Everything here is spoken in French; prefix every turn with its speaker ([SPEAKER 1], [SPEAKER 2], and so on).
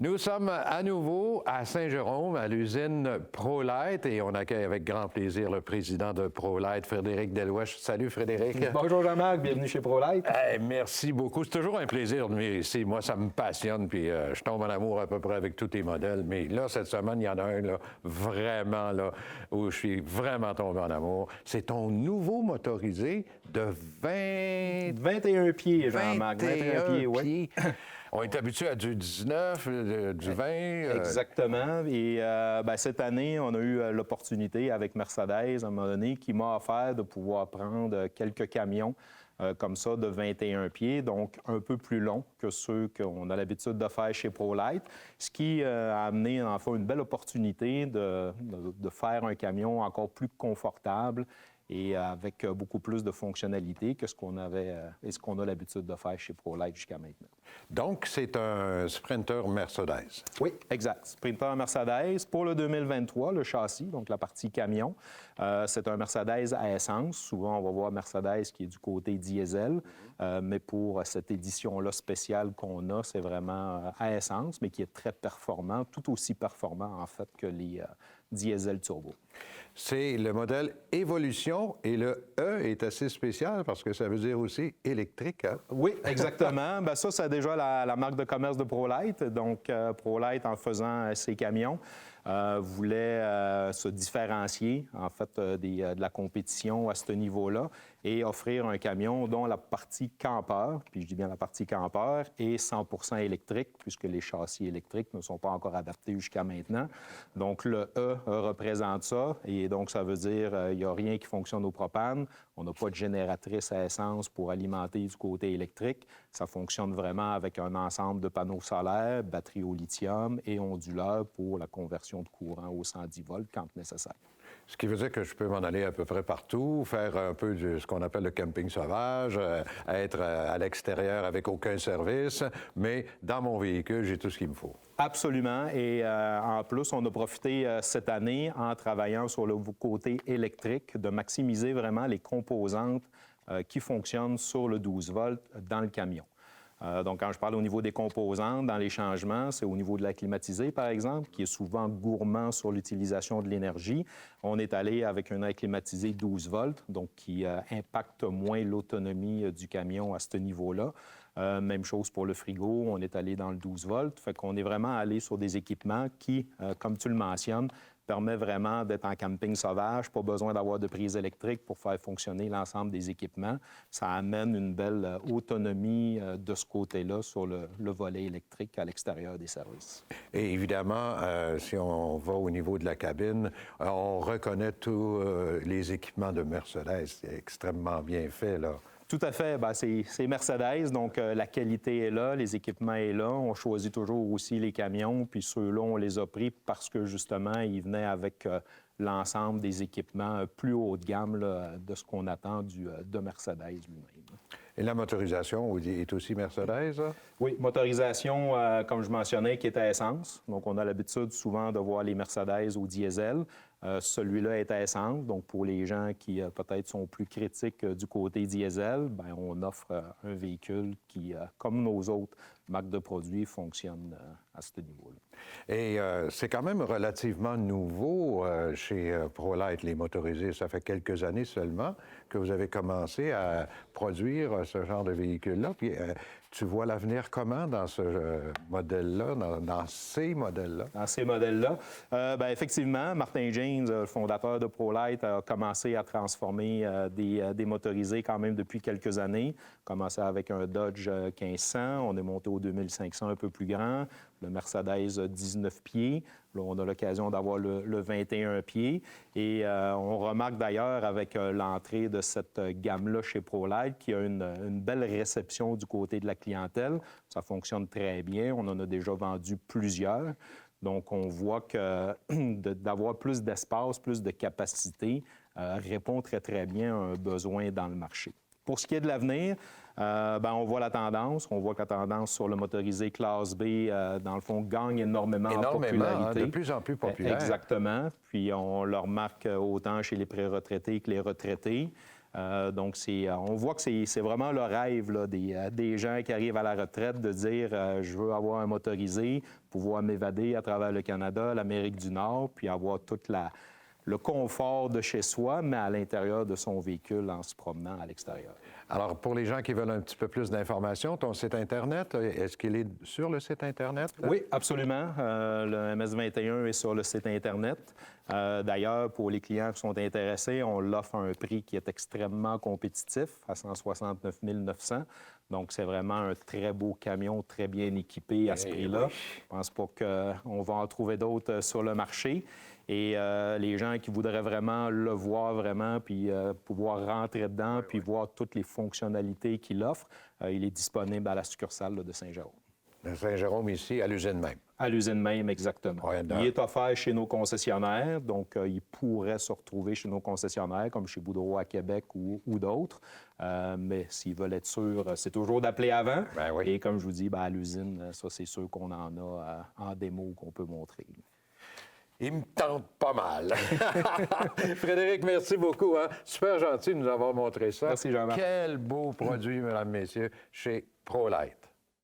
[SPEAKER 1] Nous sommes à nouveau à Saint-Jérôme, à l'usine ProLight, et on accueille avec grand plaisir le président de ProLight, Frédéric Delouche. Salut Frédéric.
[SPEAKER 2] Bonjour Jean-Marc, bienvenue chez ProLight.
[SPEAKER 1] Merci beaucoup. C'est toujours un plaisir de venir ici. Moi, ça me passionne, puis je tombe en amour à peu près avec tous tes modèles. Mais là, cette semaine, il y en a un là, vraiment là, où je suis vraiment tombé en amour. C'est ton nouveau motorisé de
[SPEAKER 2] 21 pieds, Jean-Marc.
[SPEAKER 1] 21 pieds, oui. On est habitué à du 19, du 20.
[SPEAKER 2] Exactement. Et cette année, on a eu l'opportunité avec Mercedes, à un moment donné, qui m'a offert de pouvoir prendre quelques camions comme ça de 21 pieds, donc un peu plus longs que ceux qu'on a l'habitude de faire chez ProLight, ce qui a amené en fait une belle opportunité de faire un camion encore plus confortable et avec beaucoup plus de fonctionnalités que ce qu'on avait et ce qu'on a l'habitude de faire chez ProLight jusqu'à maintenant.
[SPEAKER 1] Donc, c'est un Sprinter Mercedes.
[SPEAKER 2] Oui, exact. Sprinter Mercedes. Pour le 2023, le châssis, donc la partie camion, c'est un Mercedes à essence. Souvent, on va voir Mercedes qui est du côté diesel, mais pour cette édition-là spéciale qu'on a, c'est vraiment à essence, mais qui est très performant, tout aussi performant, en fait, que les diesel turbo.
[SPEAKER 1] C'est le modèle Évolution et le E est assez spécial parce que ça veut dire aussi électrique. Hein?
[SPEAKER 2] Oui, exactement. Bien, ça, c'est déjà la marque de commerce de ProLight. Donc, ProLight, en faisant ses camions, voulait se différencier, en fait, de la compétition à ce niveau-là et offrir un camion dont la partie campeur, puis je dis bien la partie campeur, est 100% électrique, puisque les châssis électriques ne sont pas encore adaptés jusqu'à maintenant. Donc, le E représente ça, et donc, ça veut dire qu'il n'y a rien qui fonctionne au propane. On n'a pas de génératrice à essence pour alimenter du côté électrique. Ça fonctionne vraiment avec un ensemble de panneaux solaires, batterie au lithium et onduleur pour la conversion de courant au 110 volts quand nécessaire.
[SPEAKER 1] Ce qui veut dire que je peux m'en aller à peu près partout, faire un peu de ce qu'on appelle le camping sauvage, être à l'extérieur avec aucun service, mais dans mon véhicule, j'ai tout ce qu'il me faut.
[SPEAKER 2] Absolument. Et en plus, on a profité cette année, en travaillant sur le côté électrique, de maximiser vraiment les composantes qui fonctionnent sur le 12 volts dans le camion. Donc, quand je parle au niveau des composantes, dans les changements, c'est au niveau de la climatisée, par exemple, qui est souvent gourmand sur l'utilisation de l'énergie. On est allé avec un air climatisé 12 volts, donc qui impacte moins l'autonomie du camion à ce niveau-là. Même chose pour le frigo, on est allé dans le 12 volts. Fait qu'on est vraiment allé sur des équipements qui, comme tu le mentionnes, permet vraiment d'être en camping sauvage, pas besoin d'avoir de prise électrique pour faire fonctionner l'ensemble des équipements. Ça amène une belle autonomie de ce côté-là sur le volet électrique à l'extérieur des services.
[SPEAKER 1] Et évidemment, si on va au niveau de la cabine, on reconnaît tous les équipements de Mercedes. C'est extrêmement bien fait, là.
[SPEAKER 2] Tout à fait. Bien, c'est Mercedes, donc la qualité est là, les équipements est là. On choisit toujours aussi les camions, puis ceux-là, on les a pris parce que, justement, ils venaient avec l'ensemble des équipements plus haut de gamme là, de ce qu'on attend de Mercedes lui-même.
[SPEAKER 1] Et la motorisation est aussi Mercedes, ça?
[SPEAKER 2] Oui, motorisation, comme je mentionnais, qui est à essence. Donc, on a l'habitude souvent de voir les Mercedes au diesel. Celui-là est à essence. Donc, pour les gens qui peut-être sont plus critiques du côté diesel, bien, on offre un véhicule qui, comme nos autres marques de produits, fonctionne à ce niveau-là.
[SPEAKER 1] Et c'est quand même relativement nouveau chez ProLight, les motorisés. Ça fait quelques années seulement que vous avez commencé à produire ce genre de véhicule-là. Puis tu vois l'avenir comment dans ce modèle-là, dans ces modèles-là?
[SPEAKER 2] Dans ces modèles-là? Bien, effectivement, Martin James, le fondateur de ProLight, a commencé à transformer des motorisés quand même depuis quelques années. Commencé avec un Dodge 1500, on est monté au 2500 un peu plus grand, le Mercedes 19 pieds. Là, on a l'occasion d'avoir le 21 pieds. Et on remarque d'ailleurs avec l'entrée de cette gamme-là chez ProLight qu'il y a une belle réception du côté de la clientèle. Ça fonctionne très bien. On en a déjà vendu plusieurs. Donc, on voit que d'avoir plus d'espace, plus de capacité répond très, très bien à un besoin dans le marché. Pour ce qui est de l'avenir, on voit la tendance. On voit que la tendance sur le motorisé classe B, dans le fond, gagne énormément en popularité.
[SPEAKER 1] Hein, de plus en plus populaire.
[SPEAKER 2] Exactement. Puis on le remarque autant chez les pré-retraités que les retraités. Donc, on voit que c'est vraiment le rêve là, des gens qui arrivent à la retraite de dire je veux avoir un motorisé, pouvoir m'évader à travers le Canada, l'Amérique du Nord, puis avoir tout le confort de chez soi, mais à l'intérieur de son véhicule en se promenant à l'extérieur.
[SPEAKER 1] Alors, pour les gens qui veulent un petit peu plus d'informations, ton site Internet, est-ce qu'il est sur le site Internet?
[SPEAKER 2] Oui, absolument. Le MS-21 est sur le site Internet. D'ailleurs, pour les clients qui sont intéressés, on l'offre à un prix qui est extrêmement compétitif, à 169 900. Donc, c'est vraiment un très beau camion, très bien équipé à ce prix-là.
[SPEAKER 1] Oui.
[SPEAKER 2] Je pense pas qu'on va en trouver d'autres sur le marché. Et les gens qui voudraient vraiment le voir vraiment, puis pouvoir rentrer dedans, puis voir toutes les fonctionnalités qu'il offre, il est disponible à la succursale là, de Saint-Jérôme.
[SPEAKER 1] De Saint-Jérôme ici, à l'usine même.
[SPEAKER 2] À l'usine même, exactement.
[SPEAKER 1] Ouais,
[SPEAKER 2] il est offert chez nos concessionnaires, donc il pourrait se retrouver chez nos concessionnaires, comme chez Boudreau à Québec ou d'autres. Mais s'ils veulent être sûrs, c'est toujours d'appeler avant.
[SPEAKER 1] Ben oui.
[SPEAKER 2] Et comme je vous dis, à l'usine, ça, c'est sûr qu'on en a en démo qu'on peut montrer.
[SPEAKER 1] Il me tente pas mal. Frédéric, merci beaucoup. Hein? Super gentil de nous avoir montré ça.
[SPEAKER 2] Merci, Jean-Marc.
[SPEAKER 1] Quel beau produit, mesdames, messieurs, chez ProLite.